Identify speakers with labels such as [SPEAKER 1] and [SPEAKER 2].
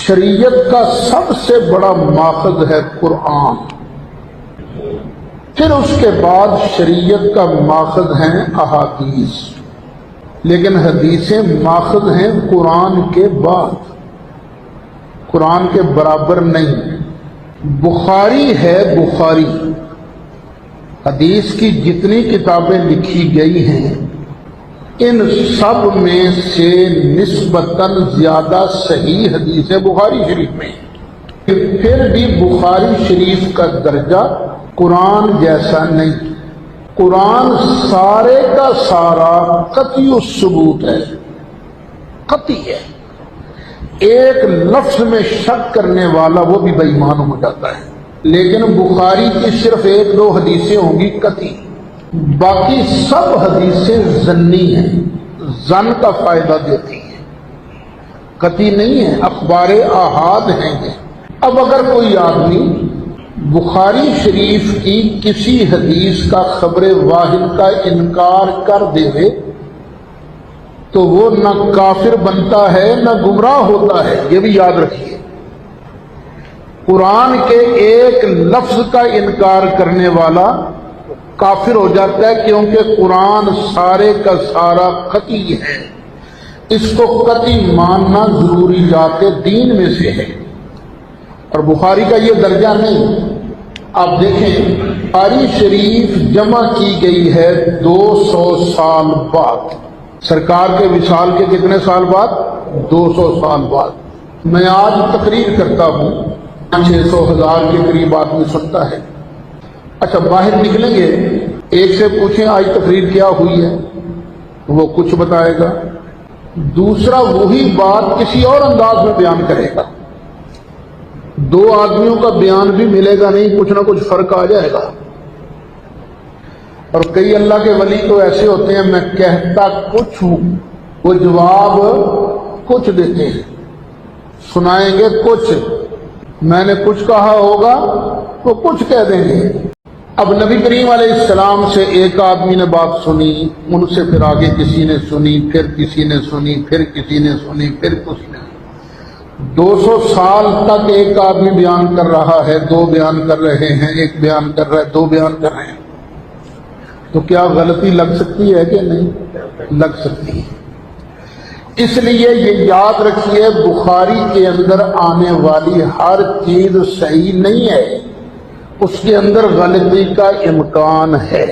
[SPEAKER 1] شریعت کا سب سے بڑا ماخذ ہے قرآن، پھر اس کے بعد شریعت کا ماخذ ہیں احادیث، لیکن حدیثیں ماخذ ہیں قرآن کے بعد، قرآن کے برابر نہیں۔ بخاری ہے، بخاری حدیث کی جتنی کتابیں لکھی گئی ہیں ان سب میں سے نسبتاً زیادہ صحیح حدیث ہے بخاری شریف میں، پھر بھی بخاری شریف کا درجہ قرآن جیسا نہیں۔ قرآن سارے کا سارا قطعی الثبوت ہے، قطعی ہے، ایک لفظ میں شک کرنے والا وہ بھی بے ایمان ہو جاتا ہے، لیکن بخاری کی صرف ایک دو حدیثیں ہوں گی قطعی، باقی سب حدیثیں ظنی ہیں، ظن کا فائدہ دیتی ہیں، قطعی نہیں ہے، اخبار احاد ہیں یہ۔ اب اگر کوئی آدمی بخاری شریف کی کسی حدیث کا خبر واحد کا انکار کر دے تو وہ نہ کافر بنتا ہے نہ گمراہ ہوتا ہے، یہ بھی یاد رکھیے۔ قرآن کے ایک لفظ کا انکار کرنے والا کافر ہو جاتا ہے، کیونکہ قرآن سارے کا سارا قطعی ہے، اس کو قطعی ماننا ضروریات دین میں سے ہے، اور بخاری کا یہ درجہ نہیں۔ آپ دیکھیں بخاری شریف جمع کی گئی ہے 200 سال بعد، سرکار کے وصال کے کتنے سال بعد؟ 200 سال بعد۔ میں آج تقریر کرتا ہوں، 600,000 کے قریب آدمی سنتا ہے۔ اچھا باہر نکلیں گے، ایک سے پوچھیں آج تقریر کیا ہوئی ہے، وہ کچھ بتائے گا، دوسرا وہی بات کسی اور انداز میں بیان کرے گا، دو آدمیوں کا بیان بھی ملے گا نہیں، کچھ نہ کچھ فرق آ جائے گا۔ اور کئی اللہ کے ولی تو ایسے ہوتے ہیں، میں کہتا کچھ ہوں، وہ جواب کچھ دیتے ہیں، سنائیں گے کچھ، میں نے کچھ کہا ہوگا وہ کچھ کہہ دیں گے۔ اب نبی کریم علیہ السلام سے ایک آدمی نے بات سنی، ان سے پھر آگے کسی نے سنی، پھر کسی نے سنی، پھر کسی نے سنی، پھر کسی نے سنی۔ 200 سال تک ایک آدمی بیان کر رہا ہے، دو بیان کر رہے ہیں، ایک بیان کر رہا ہے، دو بیان کر رہے ہیں، تو کیا غلطی لگ سکتی ہے کہ نہیں؟ لگ سکتی ہے۔ اس لیے یہ یاد رکھیے، بخاری کے اندر آنے والی ہر چیز صحیح نہیں ہے، اس کے اندر غلطی کا امکان ہے۔